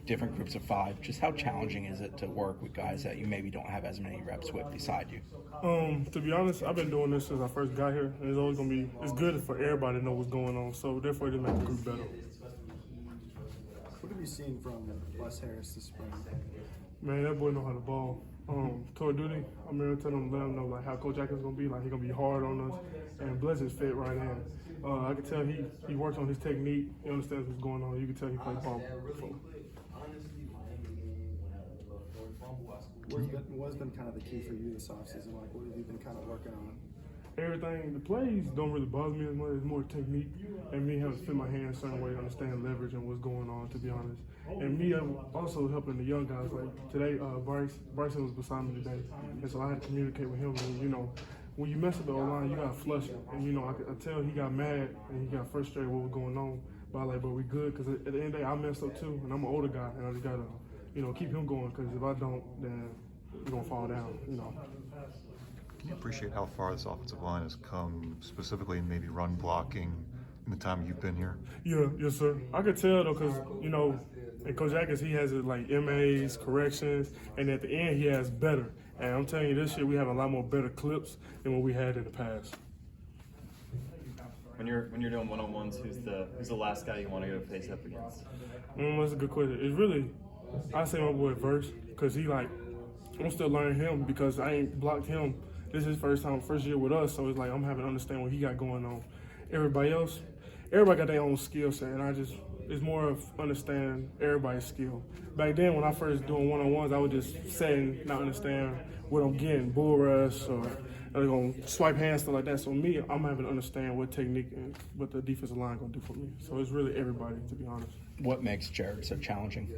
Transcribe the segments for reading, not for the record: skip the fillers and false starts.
different groups of five. Just how challenging is it to work with guys that you maybe don't have as many reps with beside you? To be honest, I've been doing this since I first got here, and it's always gonna be. It's good for everybody to know what's going on. So therefore, it makes the group better. What have you seen from Wes Harris this spring? Man, that boy know how to ball. Toward duty, I'm here telling him, let him know like how Coach Atkins gonna be. Like he gonna be hard on us, and Blessings fit right in. I can tell he works on his technique. He understands what's going on. You can tell he plays ball before. What's been kind of the key for you this offseason? Like, what have you been kind of working on? Everything, the plays don't really bother me as much. It's more technique and me having to fit my hands a certain way to understand leverage and what's going on, to be honest. And me also helping the young guys. Like today, Bryson was beside me today, and so I had to communicate with him. And, you know, when you mess with the O-line, you got to flush it. And, you know, I could tell he got mad and he got frustrated with what was going on. But I like, but we good, because at the end of the day, I messed up too, and I'm an older guy, and I just got to, you know, keep him going, because if I don't, then we're going to fall down, you know. Can you appreciate how far this offensive line has come, specifically in maybe run blocking in the time you've been here? Yeah, yes, sir. I could tell, though, because, you know, and Coach Atkins, he has like MAs, corrections, and at the end, he has better. And I'm telling you, this year, we have a lot more better clips than what we had in the past. When you're doing one-on-ones, who's the last guy you want to go face up against? That's a good question. It's really, I say my boy Verse, because he like, I'm still learning him because I ain't blocked him. This is his first year with us, so it's like I'm having to understand what he got going on. Everybody got their own skill set, and it's more of understanding everybody's skill. Back then, when I first doing one-on-ones, I would just say not understand what I'm getting, bull rush, or they're going to swipe hands, stuff like that. So me, I'm having to understand what technique and what the defensive line going to do for me. So it's really everybody, to be honest. What makes Jared so challenging?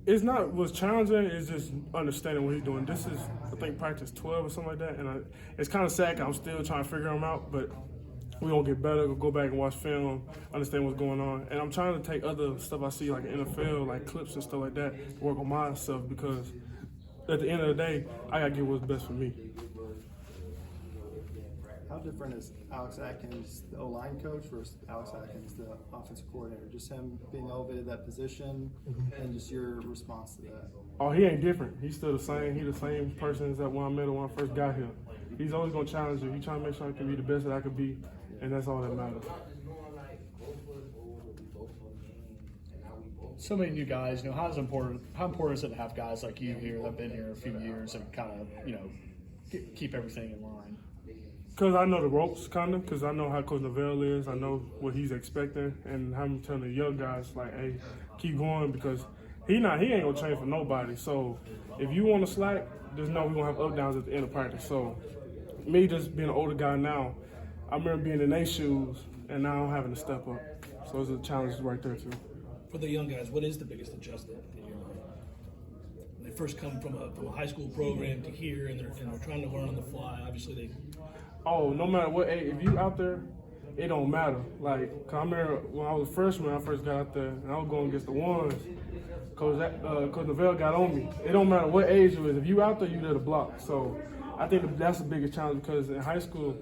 It's not what's challenging, it's just understanding what he's doing. This is, I think, practice 12 or something like that. And it's kind of sad 'cause I'm still trying to figure him out, but we're going to get better. We'll go back and watch film, understand what's going on. And I'm trying to take other stuff I see, like in NFL, like clips and stuff like that, to work on myself, because at the end of the day, I got to get what's best for me. How different is Alex Atkins, the O-line coach, versus Alex Atkins, the offensive coordinator? Just him being elevated that position, and just your response to that? Oh, he ain't different. He's still the same. He's the same person as that when I met him when I first got here. He's always going to challenge you. He's trying to make sure I can be the best that I could be, and that's all that matters. So many new guys, you know, how important is it to have guys like you here that have been here a few years and kind of, you know, keep everything in line? Because I know the ropes, kind of, because I know how Coach Novell is. I know what he's expecting, and I'm telling the young guys, like, hey, keep going, because he ain't going to train for nobody. So if you want to slack, just know we're going to have up downs at the end of practice. So me just being an older guy now, I remember being in their shoes, and now I'm having to step up. So it's a challenge right there, too. For the young guys, what is the biggest adjustment in your life? When they first come from a high school program to here, and they're trying to learn on the fly. Obviously, they. Oh, no matter what age, if you out there, it don't matter. Like, 'cause I remember when I was a freshman, I first got out there, and I was going against the ones. Coach Novell got on me. It don't matter what age you is. If you out there, you there to block. So I think that's the biggest challenge, because in high school,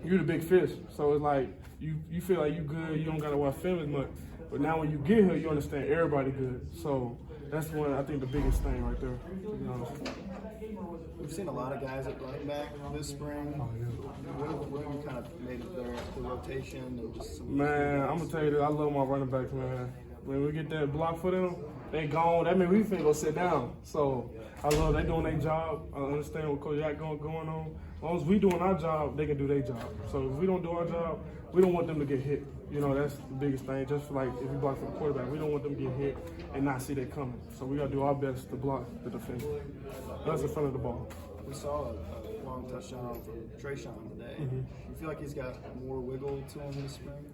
you're the big fish. So it's like you feel like you good. You don't got to watch film as much. But now when you get here, you understand everybody good. So that's one, I think, the biggest thing right there, to be honest. We've seen a lot of guys at running back this spring. What have you kind of made of the rotation and just some? Man, I'm gonna tell you this, I love my running backs, man. When we get that block for them, they gone. That means we finna go sit down. So I love they doing their job. I understand what Coach Yak going on. As long as we doing our job, they can do their job. So if we don't do our job, we don't want them to get hit. You know, that's the biggest thing. Just like if we block for the quarterback, we don't want them to get hit and not see they coming. So we gotta do our best to block the defense. That's in front of the ball. We saw a long touchdown from Trayshawn today. You feel like he's got more wiggle to him this spring?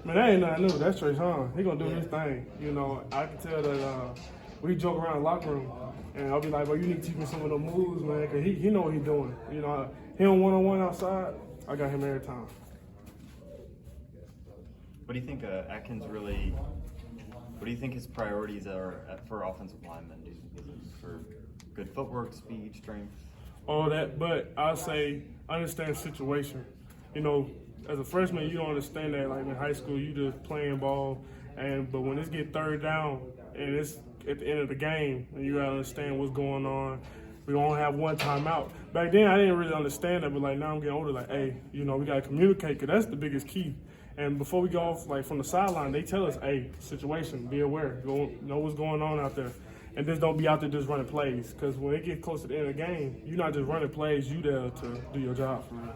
Man, that ain't nothing new. That's Trayshawn. He gonna do his thing. You know, I can tell that we joke around the locker room, and I'll be like, "Bro, you need to teach me some of the moves, man, because he know what he's doing." You know, him one-on-one outside, I got him every time. What do you think Atkins really? What do you think his priorities are for offensive linemen? Is it for good footwork, speed, strength? All that, but I'll say understand situation. You know, as a freshman, you don't understand that. Like in high school, you just playing ball, But when it's get third down and it's at the end of the game, and you gotta understand what's going on. We don't have one timeout. Back then, I didn't really understand that, but like now I'm getting older. Like, hey, we gotta communicate, cause that's the biggest key. And before we go off, like from the sideline, they tell us, hey, situation, be aware, know what's going on out there, and just don't be out there just running plays. Cause when it gets close to the end of the game, you're not just running plays, you there to do your job for real.